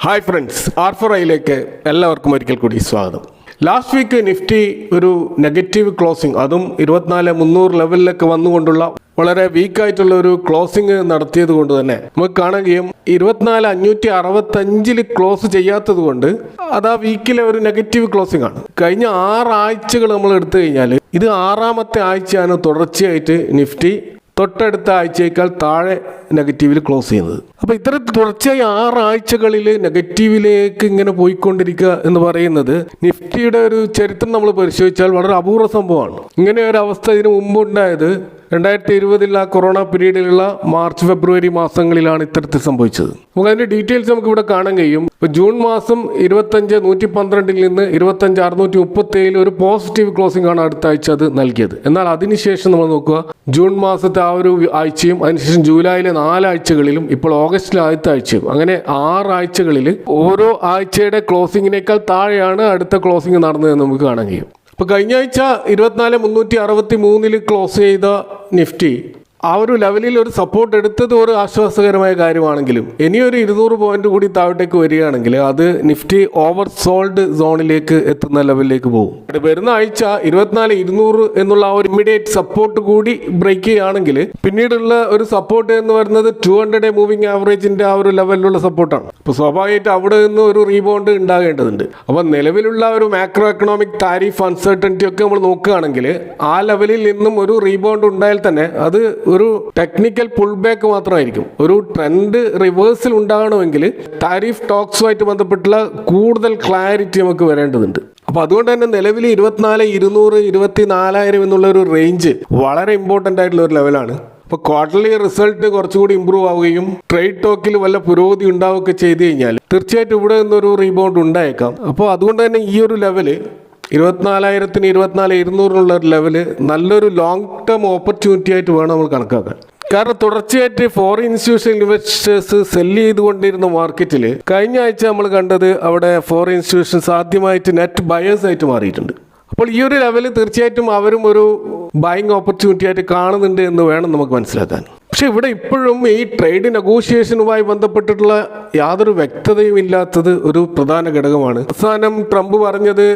Hi friends, R4iലേക്ക് എല്ലാവർക്കും ഒരിക്കൽ കൂടി സ്വാഗതം. ലാസ്റ്റ് വീക്ക് നിഫ്റ്റി ഒരു നെഗറ്റീവ് ക്ലോസിംഗ്, അതും 24,300 ലെവലിലൊക്കെ വന്നുകൊണ്ടുള്ള വളരെ വീക്കായിട്ടുള്ള ഒരു ക്ലോസിംഗ് നടത്തിയത് കൊണ്ട് തന്നെ നമുക്ക് കാണുകയും 24,565 ക്ലോസ് ചെയ്യാത്തത് കൊണ്ട് അത് ആ വീക്കിലെ ഒരു നെഗറ്റീവ് ക്ലോസിംഗ് ആണ്. കഴിഞ്ഞ 6 ആഴ്ചകൾ നമ്മൾ എടുത്തു കഴിഞ്ഞാൽ ഇത് 6ാമത്തെ ആഴ്ചയാണ് തുടർച്ചയായിട്ട് നിഫ്റ്റി തൊട്ടടുത്ത ആഴ്ചയേക്കാൾ താഴെ നെഗറ്റീവിൽ ക്ലോസ് ചെയ്യുന്നത്. അപ്പോൾ ഇത്തരത്തിൽ തുടർച്ചയായി 6 ആഴ്ചകളിൽ നെഗറ്റീവിലേക്ക് ഇങ്ങനെ പോയിക്കൊണ്ടിരിക്കുക എന്ന് പറയുന്നത് നിഫ്റ്റിയുടെ ഒരു ചരിത്രം നമ്മൾ പരിശോധിച്ചാൽ വളരെ അപൂർവ സംഭവമാണ്. ഇങ്ങനെ ഒരു അവസ്ഥ ഇതിനു മുമ്പ് ഉണ്ടായത് 2020 ആ കൊറോണ പീരീഡിലുള്ള മാർച്ച് ഫെബ്രുവരി മാസങ്ങളിലാണ് ഇത്തരത്തിൽ സംഭവിച്ചത്. നമുക്ക് അതിൻ്റെ ഡീറ്റെയിൽസ് നമുക്ക് ഇവിടെ കാണാൻ കഴിയും. ഇപ്പോൾ ജൂൺ മാസം 25,112 നിന്ന് 25,637 ഒരു പോസിറ്റീവ് ക്ലോസിംഗ് ആണ് അടുത്ത ആഴ്ച അത് നൽകിയത്. എന്നാൽ അതിനുശേഷം നമ്മൾ നോക്കുക, ജൂൺ മാസത്തെ ആ ഒരു ആഴ്ചയും അതിനുശേഷം ജൂലൈയിലെ 4 ആഴ്ചകളിലും ഇപ്പോൾ ഓഗസ്റ്റിലെ ആദ്യത്തെ ആഴ്ചയും അങ്ങനെ 6 ആഴ്ചകളിൽ ഓരോ ആഴ്ചയുടെ ക്ലോസിങ്ങിനേക്കാൾ താഴെയാണ് അടുത്ത ക്ലോസിംഗ് നടന്നതെന്ന് നമുക്ക് കാണാൻ കഴിയും. അപ്പോൾ കഴിഞ്ഞ ആഴ്ച 24,363 ക്ലോസ് ചെയ്ത നിഫ്റ്റി ആ ഒരു ലെവലിൽ ഒരു സപ്പോർട്ട് എടുത്തത് ഒരു ആശ്വാസകരമായ കാര്യമാണെങ്കിലും ഇനിയൊരു 200 പോയിന്റ് കൂടി താഴോട്ടേക്ക് വരികയാണെങ്കിൽ അത് നിഫ്റ്റി ഓവർ സോൾഡ് സോണിലേക്ക് എത്തുന്ന ലെവലിലേക്ക് പോകും. വരുന്ന ആഴ്ച 24,200 എന്നുള്ള ആ ഒരു ഇമ്മീഡിയറ്റ് സപ്പോർട്ട് കൂടി ബ്രേക്ക് ചെയ്യുകയാണെങ്കിൽ പിന്നീടുള്ള ഒരു സപ്പോർട്ട് എന്ന് പറയുന്നത് 200 മൂവിംഗ് ആവറേജിന്റെ ആ ഒരു ലെവലിലുള്ള സപ്പോർട്ടാണ്. അപ്പോൾ സ്വാഭാവികമായിട്ട് അവിടെ നിന്ന് ഒരു റീബൗണ്ട് ഉണ്ടാകേണ്ടതുണ്ട്. അപ്പോൾ നിലവിലുള്ള ഒരു മാക്രോ എക്കണോമിക് താരിഫ് അൺസർട്ടനിറ്റി ഒക്കെ നമ്മൾ നോക്കുകയാണെങ്കിൽ ആ ലെവലിൽ നിന്നും ഒരു റീബൗണ്ട് ഉണ്ടായാൽ തന്നെ അത് ഒരു ടെക്നിക്കൽ പുൾ ബാക്ക് മാത്രമായിരിക്കും. ഒരു ട്രെൻഡ് റിവേഴ്സൽ ഉണ്ടാകണമെങ്കിൽ താരിഫ് ടോക്സുമായിട്ട് ബന്ധപ്പെട്ടുള്ള കൂടുതൽ ക്ലാരിറ്റി നമുക്ക് വരേണ്ടതുണ്ട്. അപ്പോൾ അതുകൊണ്ട് തന്നെ നിലവിൽ 24,200 24,000 എന്നുള്ള ഒരു റേഞ്ച് വളരെ ഇമ്പോർട്ടൻ്റ് ആയിട്ടുള്ള ഒരു ലെവലാണ്. അപ്പോൾ ക്വാർട്ടർലി റിസൾട്ട് കുറച്ചുകൂടി ഇമ്പ്രൂവ് ആവുകയും ട്രേഡ് ടോക്കിൽ വല്ല പുരോഗതി ഉണ്ടാവുകയൊക്കെ ചെയ്ത് കഴിഞ്ഞാൽ തീർച്ചയായിട്ടും ഇവിടെ നിന്നൊരു റീബൗണ്ട് ഉണ്ടായേക്കാം. അപ്പോൾ അതുകൊണ്ട് തന്നെ ഈ ഒരു ലെവല് 24,000 24,200 ഒരു ലെവല് നല്ലൊരു ലോങ് ടേം ഓപ്പർച്യൂണിറ്റി ആയിട്ട് വേണം നമ്മൾ കണക്കാക്കാൻ. കാരണം തുടർച്ചയായിട്ട് ഫോറിൻ ഇൻസ്റ്റിറ്റ്യൂഷണൽ ഇൻവെസ്റ്റേഴ്സ് സെല്ല് ചെയ്തുകൊണ്ടിരുന്ന മാർക്കറ്റിൽ കഴിഞ്ഞ ആഴ്ച നമ്മൾ കണ്ടത് അവിടെ ഫോറിൻ ഇൻസ്റ്റിറ്റ്യൂഷൻസ് ആദ്യമായിട്ട് നെറ്റ് ബയേഴ്സ് ആയിട്ട് മാറിയിട്ടുണ്ട്. അപ്പോൾ ഈ ഒരു ലെവല് തീർച്ചയായിട്ടും അവരും ഒരു ബൈങ് ഓപ്പർച്യൂണിറ്റി ആയിട്ട് കാണുന്നുണ്ട് എന്ന് വേണം നമുക്ക് മനസ്സിലാക്കാൻ. പക്ഷെ ഇവിടെ ഇപ്പോഴും ഈ ട്രേഡ് നെഗോഷിയേഷനുമായി ബന്ധപ്പെട്ടിട്ടുള്ള യാതൊരു വ്യക്തതയും ഇല്ലാത്തത് ഒരു പ്രധാന ഘടകമാണ്. അവസാനം ട്രംപ് പറഞ്ഞത്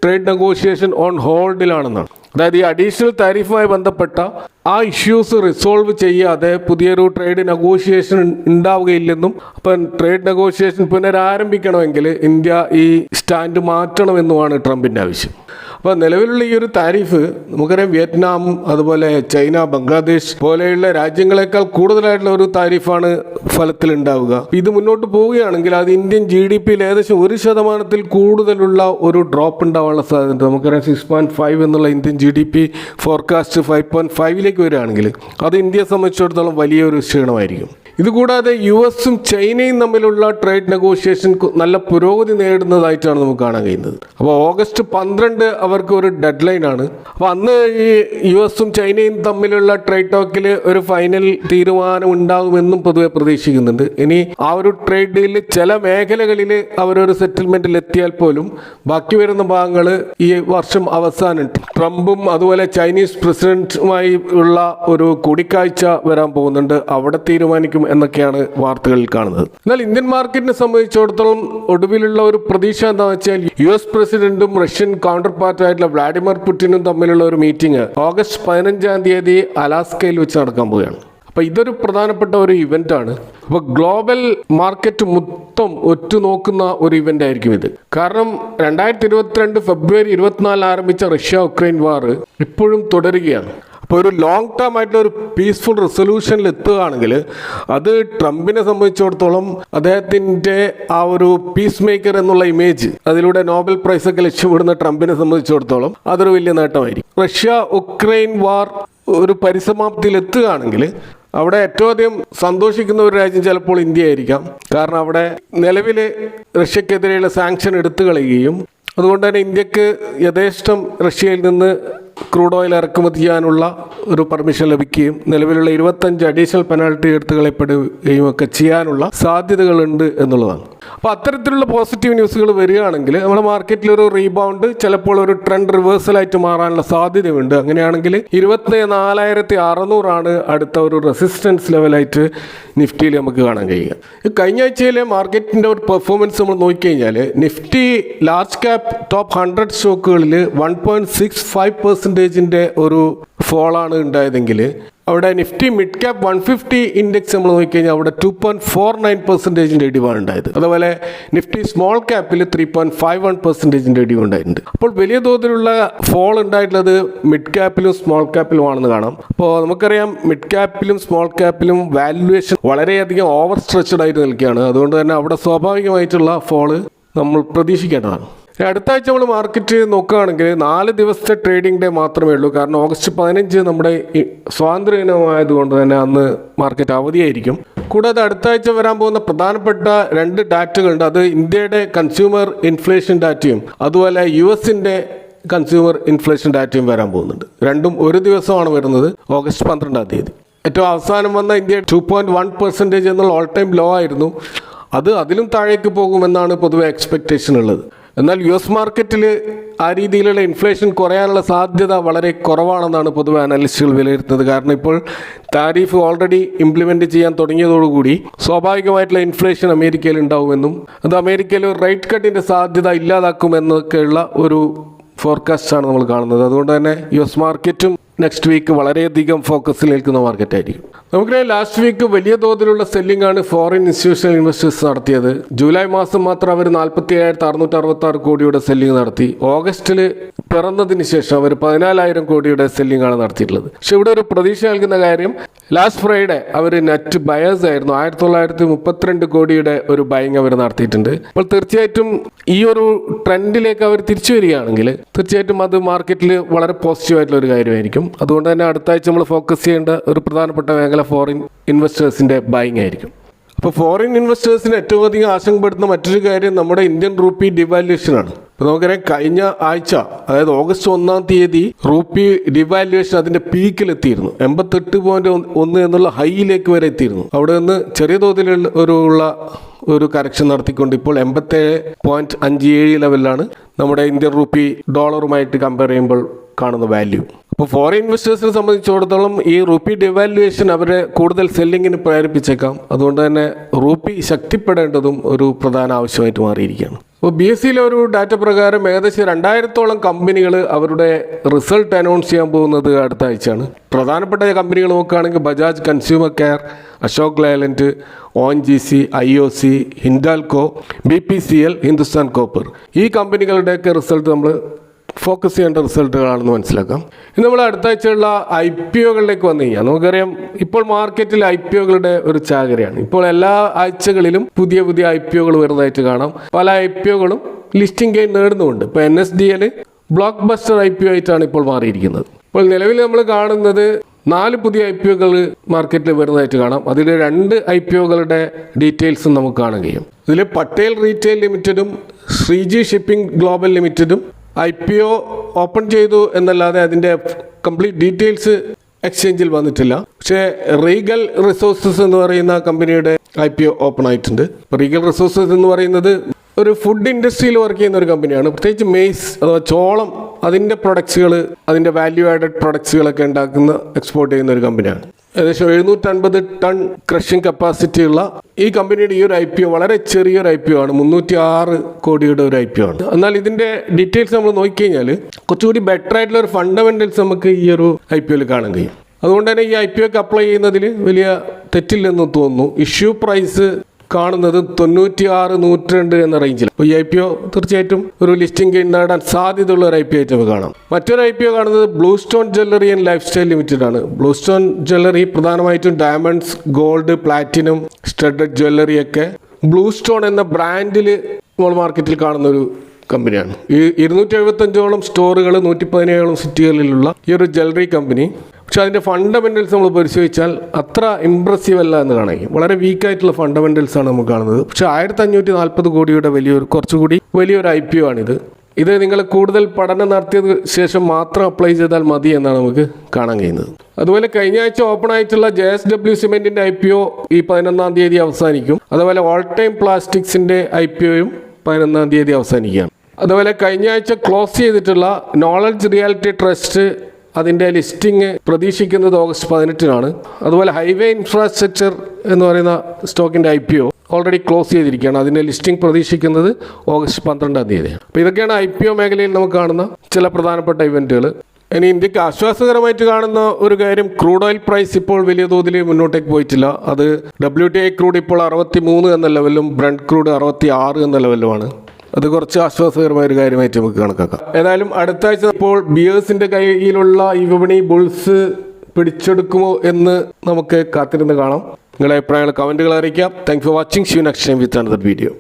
ട്രേഡ് നെഗോഷിയേഷൻ ഓൺ ഹോൾഡിലാണെന്നാണ്. അതായത് ഈ അഡീഷണൽ താരിഫുമായി ബന്ധപ്പെട്ട ആ ഇഷ്യൂസ് റിസോൾവ് ചെയ്യാതെ പുതിയൊരു ട്രേഡ് നെഗോഷിയേഷൻ ഉണ്ടാവുകയില്ലെന്നും അപ്പം ട്രേഡ് നെഗോഷിയേഷൻ പുനരാരംഭിക്കണമെങ്കിൽ ഇന്ത്യ ഈ സ്റ്റാൻഡ് മാറ്റണമെന്നുമാണ് ട്രംപിൻ്റെ ആവശ്യം. അപ്പോൾ നിലവിലുള്ള ഈ ഒരു താരിഫ് നമുക്കറിയാം, വിയറ്റ്നാം അതുപോലെ ചൈന ബംഗ്ലാദേശ് പോലെയുള്ള രാജ്യങ്ങളെക്കാൾ കൂടുതലായിട്ടുള്ള ഒരു താരിഫാണ് ഫലത്തിൽ ഉണ്ടാവുക. ഇത് മുന്നോട്ട് പോവുകയാണെങ്കിൽ അത് ഇന്ത്യൻ GDP ഏകദേശം 1% കൂടുതലുള്ള ഒരു ഡ്രോപ്പ് ഉണ്ടാവാനുള്ള സാധ്യത. നമുക്കറിയാം 6.5 എന്നുള്ള ഇന്ത്യൻ GDP ഫോർകാസ്റ്റ് 5.5 വരികയാണെങ്കിൽ അത് ഇന്ത്യയെ സംബന്ധിച്ചിടത്തോളം വലിയൊരു ക്ഷീണമായിരിക്കും. ഇതുകൂടാതെ US-ഉം ചൈനയും തമ്മിലുള്ള ട്രേഡ് നെഗോഷിയേഷൻ നല്ല പുരോഗതി നേടുന്നതായിട്ടാണ് നമുക്ക് കാണാൻ കഴിയുന്നത്. അപ്പോൾ ഓഗസ്റ്റ് 12 അവർക്ക് ഒരു ഡെഡ് ലൈൻ ആണ്. അപ്പോൾ അന്ന് ഈ US-ഉം ചൈനയും തമ്മിലുള്ള ട്രേഡ് ടോക്കിൽ ഒരു ഫൈനൽ തീരുമാനം ഉണ്ടാകുമെന്നും പൊതുവെ പ്രതീക്ഷിക്കുന്നുണ്ട്. ഇനി ആ ഒരു ട്രേഡ് ഡീലിൽ ചില മേഖലകളിൽ അവരൊരു സെറ്റിൽമെന്റിൽ എത്തിയാൽ പോലും ബാക്കി വരുന്ന ഭാഗങ്ങൾ ഈ വർഷം അവസാനം ട്രംപും അതുപോലെ ചൈനീസ് പ്രസിഡന്റുമായി ഉള്ള ഒരു കൂടിക്കാഴ്ച വരാൻ പോകുന്നുണ്ട്. അവിടെ തീരുമാനിക്കും എന്നൊക്കെയാണ് വാർത്തകളിൽ കാണുന്നത്. എന്നാൽ ഇന്ത്യൻ മാർക്കറ്റിനെ സംബന്ധിച്ചിടത്തോളം ഒടുവിലുള്ള ഒരു പ്രതീക്ഷ എന്താണെന്ന് വെച്ചാൽ US പ്രസിഡന്റും റഷ്യൻ കൗണ്ടർ പാർട്ടായിട്ടുള്ള വ്ളാഡിമിർ പുടിനും തമ്മിലുള്ള ഒരു മീറ്റിംഗ് ഓഗസ്റ്റ് 15-ാം തീയതി അലാസ്കയിൽ വെച്ച് നടക്കാൻ പോവുകയാണ്. അപ്പോൾ ഇതൊരു പ്രധാനപ്പെട്ട ഒരു ഇവന്റ് ആണ്. അപ്പോൾ ഗ്ലോബൽ മാർക്കറ്റ് മൊത്തം ഒറ്റുനോക്കുന്ന ഒരു ഇവന്റ് ആയിരിക്കും ഇത്. കാരണം 2022 ഫെബ്രുവരി 24 ആരംഭിച്ച റഷ്യ ഉക്രൈൻ വാർ ഇപ്പോഴും തുടരുകയാണ്. അപ്പോൾ ഒരു ലോങ് ടേം ആയിട്ടുള്ള ഒരു പീസ്ഫുൾ റെസൊല്യൂഷനിൽ എത്തുകയാണെങ്കിൽ അത് ട്രംപിനെ സംബന്ധിച്ചിടത്തോളം അദ്ദേഹത്തിൻ്റെ ആ ഒരു പീസ് മേക്കർ എന്നുള്ള ഇമേജ്, അതിലൂടെ നോബൽ പ്രൈസ് ഒക്കെ ലക്ഷ്യമിടുന്ന ട്രംപിനെ സംബന്ധിച്ചിടത്തോളം അതൊരു വലിയ നേട്ടമായിരിക്കും. റഷ്യ ഉക്രൈൻ വാർ ഒരു പരിസമാപ്തിയിൽ എത്തുകയാണെങ്കിൽ അവിടെ ഏറ്റവും അധികം സന്തോഷിക്കുന്ന ഒരു രാജ്യം ചിലപ്പോൾ ഇന്ത്യ ആയിരിക്കാം. കാരണം അവിടെ നിലവിൽ റഷ്യക്കെതിരെയുള്ള സാങ്ഷൻ എടുത്തു കളയുകയും അതുകൊണ്ട് തന്നെ ഇന്ത്യക്ക് യഥേഷ്ടം റഷ്യയിൽ നിന്ന് ക്രൂഡ് ഓയിൽ ഇറക്കുമതി ചെയ്യാനുള്ള ഒരു പെർമിഷൻ ലഭിക്കുകയും നിലവിലുള്ള 25 അഡീഷണൽ പെനാൽറ്റി എടുത്തു കളയപ്പെടുകയും ഒക്കെ ചെയ്യാനുള്ള സാധ്യതകളുണ്ട് എന്നുള്ളതാണ്. അപ്പോൾ അത്തരത്തിലുള്ള പോസിറ്റീവ് ന്യൂസുകൾ വരികയാണെങ്കിൽ നമ്മുടെ മാർക്കറ്റിൽ ഒരു റീബൗണ്ട്, ചിലപ്പോൾ ഒരു ട്രെൻഡ് റിവേഴ്സലായിട്ട് മാറാനുള്ള സാധ്യതയുണ്ട്. അങ്ങനെയാണെങ്കിൽ 24,600 അടുത്ത ഒരു റെസിസ്റ്റൻസ് ലെവലായിട്ട് നിഫ്റ്റിയിൽ നമുക്ക് കാണാൻ കഴിയുക. കഴിഞ്ഞ ആഴ്ചയിലെ മാർക്കറ്റിൻ്റെ ഒരു പെർഫോമൻസ് നമ്മൾ നോക്കിക്കഴിഞ്ഞാൽ നിഫ്റ്റി ലാർജ് ക്യാപ് ടോപ്പ് 100 സ്റ്റോക്കുകളിൽ 1.65% ഒരു ഫോളാണ് ഉണ്ടായതെങ്കിൽ അവിടെ നിഫ്റ്റി മിഡ് ക്യാപ് 150 ഇൻഡെക്സ് നമ്മൾ നോക്കിക്കഴിഞ്ഞാൽ അവിടെ 2.49% ഇടിവാണ് ഉണ്ടായത്. അതുപോലെ നിഫ്റ്റി സ്മോൾ ക്യാപ്പിൽ 3.51% ഇടിവുണ്ടായിട്ടുണ്ട്. അപ്പോൾ വലിയ തോതിലുള്ള ഫോൾ ഉണ്ടായിട്ടുള്ളത് മിഡ് ക്യാപ്പിലും സ്മോൾ ക്യാപ്പിലും ആണെന്ന് കാണാം. അപ്പോൾ നമുക്കറിയാം മിഡ് ക്യാപ്പിലും സ്മോൾ ക്യാപ്പിലും വാല്യുവേഷൻ വളരെയധികം ഓവർ സ്ട്രെച്ചഡ് ആയിട്ട് നിൽക്കുകയാണ്. അതുകൊണ്ട് തന്നെ അവിടെ സ്വാഭാവികമായിട്ടുള്ള ഫോള് നമ്മൾ പ്രതീക്ഷിക്കേണ്ടതാണ്. അടുത്ത ആഴ്ച നമ്മൾ മാർക്കറ്റ് നോക്കുകയാണെങ്കിൽ 4 ദിവസത്തെ ട്രേഡിംഗ് ഡേ മാത്രമേ ഉള്ളൂ. കാരണം ഓഗസ്റ്റ് 15 നമ്മുടെ സ്വാതന്ത്ര്യ ദിനമായതുകൊണ്ട് തന്നെ അന്ന് മാർക്കറ്റ് അവധിയായിരിക്കും. കൂടാതെ അടുത്ത ആഴ്ച വരാൻ പോകുന്ന പ്രധാനപ്പെട്ട 2 ഡാറ്റകളുണ്ട്. അത് ഇന്ത്യയുടെ കൺസ്യൂമർ ഇൻഫ്ലേഷൻ ഡാറ്റയും അതുപോലെ US-ന്റെ കൺസ്യൂമർ ഇൻഫ്ലേഷൻ ഡാറ്റയും വരാൻ പോകുന്നുണ്ട്. രണ്ടും ഒരു ദിവസമാണ് വരുന്നത്, ഓഗസ്റ്റ് 12 ഏറ്റവും അവസാനം വന്ന ഇന്ത്യ 2.1% എന്നുള്ള ഓൾ ടൈം ലോ ആയിരുന്നു. അതിലും താഴേക്ക് പോകുമെന്നാണ് പൊതുവെ എക്സ്പെക്റ്റേഷൻ ഉള്ളത്. എന്നാൽ US മാർക്കറ്റിൽ ആ രീതിയിലുള്ള ഇൻഫ്ലേഷൻ കുറയാനുള്ള സാധ്യത വളരെ കുറവാണെന്നാണ് പൊതുവെ അനലിസ്റ്റുകൾ വിലയിരുത്തുന്നത്. കാരണം ഇപ്പോൾ താരിഫ് ഓൾറെഡി ഇംപ്ലിമെൻറ്റ് ചെയ്യാൻ തുടങ്ങിയതോടുകൂടി സ്വാഭാവികമായിട്ടുള്ള ഇൻഫ്ലേഷൻ അമേരിക്കയിൽ ഉണ്ടാവുമെന്നും അത് അമേരിക്കയിൽ ഒരു റേറ്റ് കട്ടിൻ്റെ സാധ്യത ഇല്ലാതാക്കുമെന്നൊക്കെയുള്ള ഒരു ഫോർകാസ്റ്റാണ് നമ്മൾ കാണുന്നത്. അതുകൊണ്ട് തന്നെ US മാർക്കറ്റും നെക്സ്റ്റ് വീക്ക് വളരെയധികം ഫോക്കസിൽ നിൽക്കുന്ന മാർക്കറ്റായിരിക്കും. നമുക്കറിയാം ലാസ്റ്റ് വീക്ക് വലിയ തോതിലുള്ള സെല്ലിംഗ് ആണ് ഫോറിൻ ഇൻസ്റ്റിറ്റ്യൂഷണൽ ഇൻവെസ്റ്റേഴ്സ് നടത്തിയത്. ജൂലൈ മാസം മാത്രം അവർ 47,666 കോടിയുടെ സെല്ലിംഗ് നടത്തി. ഓഗസ്റ്റിൽ പിറന്നതിന് ശേഷം അവർ 14,000 കോടിയുടെ സെല്ലിംഗ് ആണ് നടത്തിയിട്ടുള്ളത്. പക്ഷെ ഇവിടെ ഒരു പ്രതീക്ഷ നൽകുന്ന കാര്യം ലാസ്റ്റ് ഫ്രൈഡേ അവർ നെറ്റ് ബയേഴ്സ് ആയിരുന്നു. 1932 കോടിയുടെ ഒരു ബൈങ് അവർ നടത്തിയിട്ടുണ്ട്. അപ്പോൾ തീർച്ചയായിട്ടും ഈ ഒരു ട്രെൻഡിലേക്ക് അവർ തിരിച്ചു വരികയാണെങ്കിൽ തീർച്ചയായിട്ടും അത് മാർക്കറ്റിൽ വളരെ പോസിറ്റീവായിട്ടുള്ള ഒരു കാര്യമായിരിക്കും. അതുകൊണ്ട് തന്നെ അടുത്ത ആഴ്ച നമ്മൾ ഫോക്കസ് ചെയ്യേണ്ട ഒരു പ്രധാനപ്പെട്ട മേഖല ഫോറിൻ ഇൻവെസ്റ്റേഴ്സിന്റെ ബൈങ് ആയിരിക്കും. അപ്പോൾ ഫോറിൻ ഇൻവെസ്റ്റേഴ്സിന് ഏറ്റവും അധികം ആശങ്കപ്പെടുത്തുന്ന മറ്റൊരു കാര്യം നമ്മുടെ ഇന്ത്യൻ റൂപ്പി ഡിവാല്യുവേഷൻ ആണ്. ഇപ്പോൾ നമുക്കറിയാം കഴിഞ്ഞ ആഴ്ച അതായത് ഓഗസ്റ്റ് 1 റൂപ്പി ഡിവാല്യുവേഷൻ അതിന്റെ പീക്കിലെത്തിയിരുന്നു. 88.1 എന്നുള്ള ഹൈയിലേക്ക് വരെ എത്തിയിരുന്നു. അവിടെ നിന്ന് ചെറിയ തോതിലുള്ള ഒരു കറക്ഷൻ നടത്തിക്കൊണ്ട് ഇപ്പോൾ 87.57 ലെവലിലാണ് നമ്മുടെ ഇന്ത്യൻ റൂപ്പി ഡോളറുമായിട്ട് കമ്പയർ ചെയ്യുമ്പോൾ കാണുന്ന വാല്യൂ. അപ്പോൾ ഫോറിൻ ഇൻവെസ്റ്റേഴ്സിനെ സംബന്ധിച്ചിടത്തോളം ഈ റൂപ്പി ഡിവാല്യുവേഷൻ അവരെ കൂടുതൽ സെല്ലിങ്ങിന് പ്രേരിപ്പിച്ചേക്കാം. അതുകൊണ്ട് തന്നെ റൂപ്പി ശക്തിപ്പെടേണ്ടതും ഒരു പ്രധാന ആവശ്യമായിട്ട് മാറിയിരിക്കുകയാണ്. അപ്പോൾ BSEയിലെ ഒരു ഡാറ്റ പ്രകാരം ഏകദേശം 2000-ഓളം കമ്പനികൾ അവരുടെ റിസൾട്ട് അനൗൺസ് ചെയ്യാൻ പോകുന്നത് അടുത്ത ആഴ്ചയാണ്. പ്രധാനപ്പെട്ട കമ്പനികൾ നോക്കുകയാണെങ്കിൽ Bajaj Consumer Care, Ashok Leyland, ONGC, IOC, Hindalco, BPCL, Hindustan copper ഈ കമ്പനികളുടെയൊക്കെ റിസൾട്ട് നമ്മൾ ഫോക്കസ് ചെയ്യേണ്ട റിസൾട്ടുകളാണെന്ന് മനസ്സിലാക്കാം. ഇനി നമ്മൾ അടുത്ത ആഴ്ചയുള്ള IPOകളിലേക്ക് വന്നു കഴിഞ്ഞാൽ നമുക്കറിയാം ഇപ്പോൾ മാർക്കറ്റിൽ IPOകളുടെ ഒരു ചാകരയാണ്. ഇപ്പോൾ എല്ലാ ആഴ്ചകളിലും പുതിയ IPOകൾ വരുന്നതായിട്ട് കാണാം. പല IPOകളും ലിസ്റ്റിംഗ് ഗെയിൻ നേടുന്നുമുണ്ട്. ഇപ്പോൾ NSDL ബ്ലോക്ക് ബസ്റ്റർ IPO ആയിട്ടാണ് ഇപ്പോൾ മാറിയിരിക്കുന്നത്. ഇപ്പോൾ നിലവിൽ നമ്മൾ കാണുന്നത് 4 പുതിയ IPOകൾ മാർക്കറ്റിൽ വരുന്നതായിട്ട് കാണാം. അതിൽ 2 IPOകളുടെ ഡീറ്റെയിൽസും നമുക്ക് കാണാൻ കഴിയും. ഇതിൽ പട്ടേൽ റീറ്റെയിൽ ലിമിറ്റഡും ശ്രീജി ഷിപ്പിംഗ് ഗ്ലോബൽ ലിമിറ്റഡും IPO ഓപ്പൺ ചെയ്തു എന്നല്ലാതെ അതിൻ്റെ കംപ്ലീറ്റ് ഡീറ്റെയിൽസ് എക്സ്ചേഞ്ചിൽ വന്നിട്ടില്ല. പക്ഷേ റീഗൽ റിസോഴ്സസ് എന്ന് പറയുന്ന കമ്പനിയുടെ IPO ഓപ്പൺ ആയിട്ടുണ്ട്. റീഗൽ റിസോഴ്സസ് എന്ന് പറയുന്നത് ഒരു ഫുഡ് ഇൻഡസ്ട്രിയിൽ വർക്ക് ചെയ്യുന്ന ഒരു കമ്പനിയാണ്. പ്രത്യേകിച്ച് മെയ്സ് അഥവാ ചോളം അതിൻ്റെ പ്രൊഡക്ട്സുകൾ അതിൻ്റെ വാല്യൂ ആഡഡ് പ്രൊഡക്ട്സുകളൊക്കെ ഉണ്ടാക്കുന്ന എക്സ്പോർട്ട് ചെയ്യുന്ന ഒരു കമ്പനിയാണ്. ഏകദേശം 750 ടൺ ക്രഷിംഗ് കപ്പാസിറ്റി ഉള്ള ഈ കമ്പനിയുടെ ഈ ഒരു IPO വളരെ ചെറിയൊരു IPO ആണ്. 306 കോടിയുടെ ഒരു IPO ആണ്. എന്നാൽ ഇതിൻ്റെ ഡീറ്റെയിൽസ് നമ്മൾ നോക്കിക്കഴിഞ്ഞാൽ കുറച്ചുകൂടി ബെറ്റർ ആയിട്ടുള്ള ഒരു ഫണ്ടമെന്റൽസ് നമുക്ക് ഈ ഒരു IPOയിൽ കാണാൻ കഴിയും. അതുകൊണ്ട് തന്നെ ഈ IPOക്ക് അപ്ലൈ ചെയ്യുന്നതിൽ വലിയ തെറ്റില്ലെന്ന് തോന്നുന്നു. ഇഷ്യൂ പ്രൈസ് കാണുന്നത് 96, 102 എന്ന റേഞ്ചിൽ. അപ്പോൾ ഈ IPO തീർച്ചയായിട്ടും ഒരു ലിസ്റ്റിംഗ് ഗെയിൻ നേടാൻ സാധ്യതയുള്ള ഒരു IPO ആയിട്ട് നമുക്ക് കാണാം. മറ്റൊരു IPO കാണുന്നത് blue stone jewellery and life style limited ആണ്. ബ്ലൂ സ്റ്റോൺ ജ്വല്ലറി പ്രധാനമായിട്ടും diamonds, gold, platinum, studded jewellery ഒക്കെ ബ്ലൂ സ്റ്റോൺ എന്ന ബ്രാൻഡിൽ നമ്മൾ മാർക്കറ്റിൽ കാണുന്ന ഒരു കമ്പനിയാണ്. ഈ 275ഓളം സ്റ്റോറുകൾ 117ഓളം സിറ്റികളിലുള്ള ഈ ഒരു ജ്വല്ലറി കമ്പനി. പക്ഷെ അതിൻ്റെ ഫണ്ടമെന്റൽസ് നമ്മൾ പരിശോധിച്ചാൽ അത്ര ഇംപ്രസീവ് അല്ല എന്ന് കാണാം. വളരെ വീക്കായിട്ടുള്ള ഫണ്ടമെന്റൽസ് ആണ് നമുക്ക് കാണുന്നത്. പക്ഷെ 1540 കോടിയുടെ കുറച്ചുകൂടി വലിയൊരു IPO ആണിത്. ഇത് നിങ്ങൾ കൂടുതൽ പഠനം നടത്തിയത് ശേഷം മാത്രം അപ്ലൈ ചെയ്താൽ മതി എന്നാണ് നമുക്ക് കാണാൻ കഴിയുന്നത്. അതുപോലെ കഴിഞ്ഞ ആഴ്ച ഓപ്പൺ ആയിട്ടുള്ള JSW സിമെന്റിന്റെ IPO ഈ 11-ാം തീയതി അവസാനിക്കും. അതുപോലെ ഓൾ ടൈം പ്ലാസ്റ്റിക്സിന്റെ IPOയും 11-ാം തീയതി അവസാനിക്കുകയാണ്. അതുപോലെ കഴിഞ്ഞ ആഴ്ച ക്ലോസ് ചെയ്തിട്ടുള്ള നോളജ് റിയാലിറ്റി ട്രസ്റ്റ് അതിൻ്റെ ലിസ്റ്റിംഗ് പ്രതീക്ഷിക്കുന്നത് ഓഗസ്റ്റ് 18-നാണ്. അതുപോലെ ഹൈവേ ഇൻഫ്രാസ്ട്രക്ചർ എന്ന് പറയുന്ന സ്റ്റോക്കിൻ്റെ IPO ഓൾറെഡി ക്ലോസ് ചെയ്തിരിക്കുകയാണ്. അതിൻ്റെ ലിസ്റ്റിംഗ് പ്രതീക്ഷിക്കുന്നത് ഓഗസ്റ്റ് 12-ാം തീയതിയാണ്. അപ്പോൾ ഇതൊക്കെയാണ് IPO മേഖലയിൽ നമുക്ക് കാണുന്ന ചില പ്രധാനപ്പെട്ട ഇവൻറ്റുകൾ. ഇനി ഇന്ത്യക്ക് ആശ്വാസകരമായിട്ട് കാണുന്ന ഒരു കാര്യം, ക്രൂഡ് ഓയിൽ പ്രൈസ് ഇപ്പോൾ വലിയ തോതിൽ മുന്നോട്ടേക്ക് പോയിട്ടില്ല. അത് WTI ക്രൂഡ് ഇപ്പോൾ 63 എന്ന ലെവലിലും ബ്രണ്ട് ക്രൂഡ് 66 എന്ന ലെവലിലുമാണ്. അത് കുറച്ച് ആശ്വാസകരമായ ഒരു കാര്യമായിട്ട് നമുക്ക് കണക്കാക്കാം. ഏതായാലും അടുത്ത ആഴ്ച ഇപ്പോൾ ബിയേഴ്സിന്റെ കയ്യിലുള്ള ഈ വിപണി ബുൾസ് പിടിച്ചെടുക്കുമോ എന്ന് നമുക്ക് കാത്തിരുന്ന് കാണാം. നിങ്ങളുടെ അഭിപ്രായങ്ങൾ കമന്റുകൾ അറിയിക്കാം. Thank for watching. See you next time with another video.